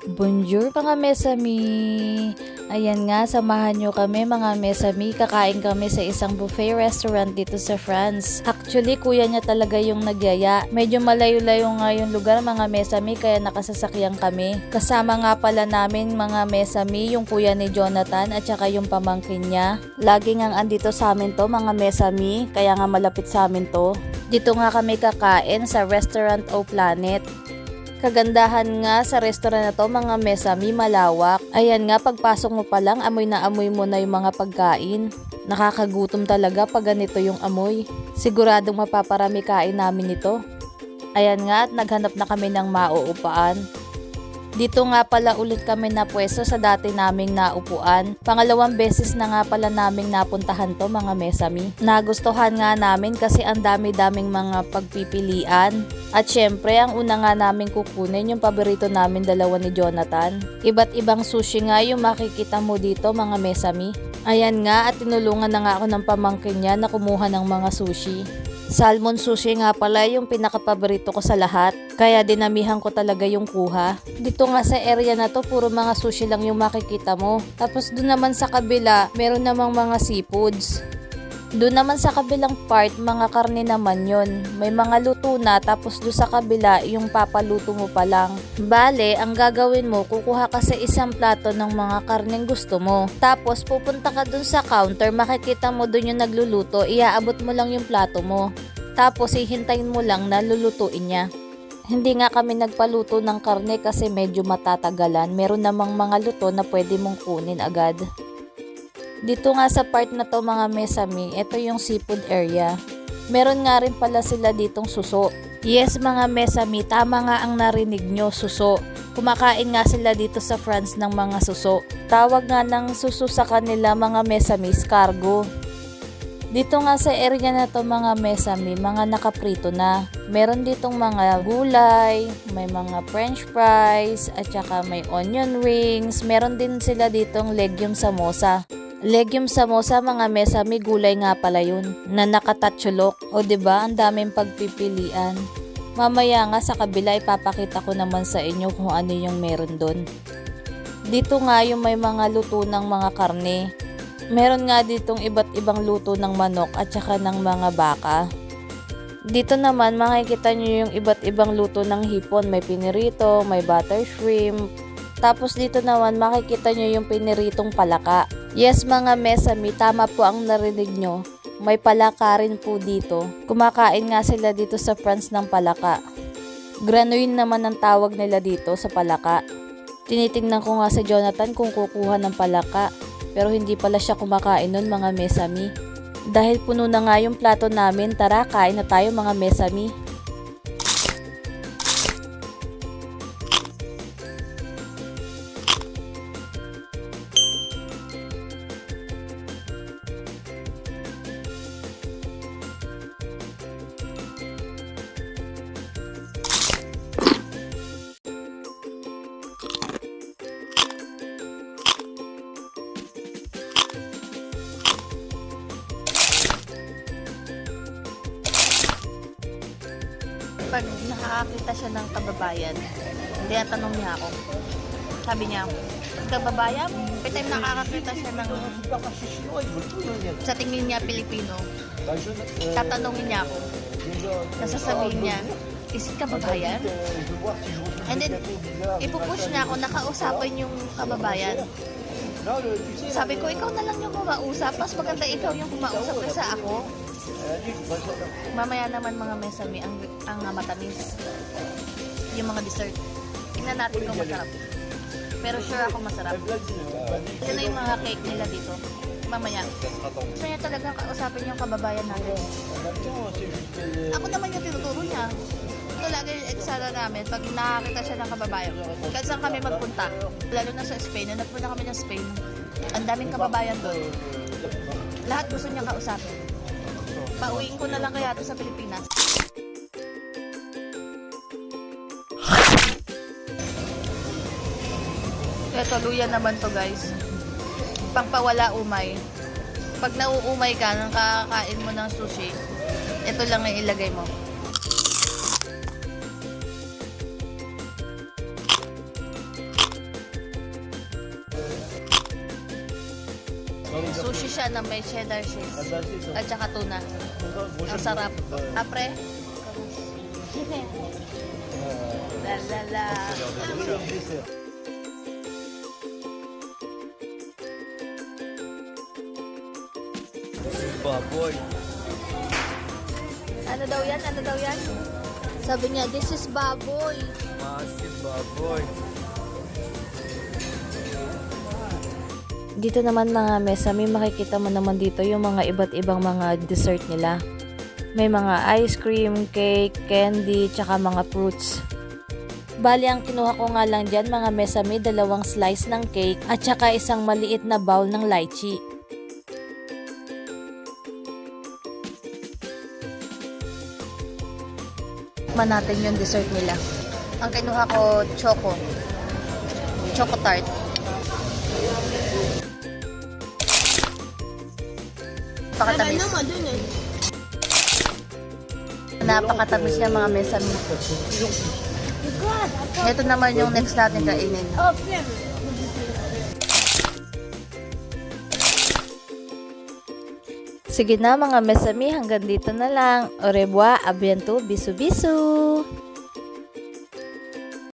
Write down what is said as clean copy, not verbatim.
Bonjour mga mesami! Ayan nga, samahan nyo kami mga mesami. Kakain kami sa isang buffet restaurant dito sa France. Actually, kuya niya talaga yung nagyaya. Medyo malayo-layo nga yung lugar mga mesami, kaya nakasasakyan kami. Kasama nga pala namin mga mesami, yung kuya ni Jonathan at saka yung pamangkin niya. Lagi nga andito sa amin to mga mesami, kaya nga malapit sa amin to. Dito nga kami kakain sa Restaurant O Planet. Kagandahan nga sa restaurant na to mga mesami, malawak. Ayan nga, pagpasok mo pa lang, amoy na amoy mo na yung mga pagkain. Nakakagutom talaga pag ganito yung amoy. Siguradong mapaparami kain namin ito. Ayan nga, at naghanap na kami ng mauupaan. Dito nga pala ulit kami napwesto sa dati naming naupuan. Pangalawang beses na nga pala naming napuntahan to mga mesami. Nagustuhan nga namin kasi ang dami-daming mga pagpipilian. At syempre, ang una nga namin kukunin yung paborito namin dalawa ni Jonathan. Iba't ibang sushi nga yung makikita mo dito mga mesami. Ayan nga, at tinulungan na nga ako ng pamangkin niya na kumuha ng mga sushi. Salmon sushi nga pala yung pinakapaborito ko sa lahat. Kaya dinamihan ko talaga yung kuha. Dito nga sa area na to, puro mga sushi lang yung makikita mo. Tapos doon naman sa kabila, meron namang mga seafoods. Doon naman sa kabilang part, mga karne naman yon. May mga luto na, tapos doon sa kabila, yung papaluto mo pa lang. Bale, ang gagawin mo, kukuha ka sa isang plato ng mga karneng gusto mo. Tapos, pupunta ka doon sa counter, makikita mo doon yung nagluluto, iaabot mo lang yung plato mo. Tapos, hihintayin mo lang na lulutuin niya. Hindi nga kami nagpaluto ng karne kasi medyo matatagalan. Meron namang mga luto na pwede mong kunin agad. Dito nga sa part na to mga mesami, ito yung seafood area. Meron nga rin pala sila ditong suso. Yes mga mesami, tama nga ang narinig nyo, suso. Kumakain nga sila dito sa France ng mga suso. Tawag nga ng suso sa kanila mga mesami, escargot. Dito nga sa area na to mga mesami, mga nakaprito na. Meron ditong mga gulay, may mga french fries, at saka may onion rings. Meron din sila ditong legume samosa. Legume samosa mga mesami, gulay nga pala yun, na nakatatsulok. O diba, ang daming pagpipilian. Mamaya nga sa kabila ipapakita ko naman sa inyo kung ano yung meron doon. Dito nga yung may mga luto ng mga karne. Meron nga ditong iba't ibang luto ng manok at saka ng mga baka. Dito naman makikita nyo yung iba't ibang luto ng hipon. May pinirito, may butter shrimp. Tapos dito naman makikita nyo yung piniritong palaka. Yes mga mesami, tama po ang narinig nyo. May palaka rin po dito. Kumakain nga sila dito sa France ng palaka. Granouille naman ang tawag nila dito sa palaka. Tinitingnan ko nga si Jonathan kung kukuha ng palaka. Pero hindi pala siya kumakain nun mga mesami. Dahil puno na nga yung plato namin, tara kain na tayo mga mesami. Pag nakakakita siya ng kababayan, hindi tanong niya ako. Sabi niya, kababayan, per time nakakakita siya ng sa tingin niya Pilipino, tatanungin niya ako. Nasasabihin niya, is it kababayan? And then, ipupush niya ako, nakausapan yung kababayan. Sabi ko, ikaw na lang yung kumausap, mas maganda ikaw yung kumausap kaysa ako. Mamaya naman mga mesami ang matamis. Yung mga dessert. Tingnan natin kung masarap. Pero sure ako masarap. Ito na yung mga cake nila dito. Mamaya. Gusto niya talagang kausapin yung kababayan natin. Ako naman yung tinuturo niya. Ito lagi yung eksara namin pag nakakita siya ng kababayan. Kahit saan kami magpunta. Lalo na sa Spain. Nung nagpunta kami ng Spain, ang daming kababayan doon. Lahat gusto niya kausapin. Pauwiin ko na lang kaya ito sa Pilipinas. Ito, luya naman to guys. Pangpawala umay. Pag nauumay ka, nang kakakain mo ng sushi, ito lang ang ilagay mo. Sushi siya na may cheddar cheese. At saka tuna. Ang sarap. Apre? La la la. Baboy. Ano daw yan? Ano daw yan? Sabi niya, this is baboy. Massive baboy. Dito naman mga mesami, makikita mo naman dito yung mga iba't ibang mga dessert nila. May mga ice cream, cake, candy, tsaka mga fruits. Bali, ang kinuha ko nga lang dyan mga mesami, 2 slice ng cake at tsaka isang maliit na bowl ng lychee. Tikman natin yung dessert nila. Ang kinuha ko, choco tart. Napakatamis. Napakatamis niya mga mesami. Ito naman yung next natin kainin. Sige na mga mesami, hanggang dito na lang. Au revoir, a bientôt, bisu bisu!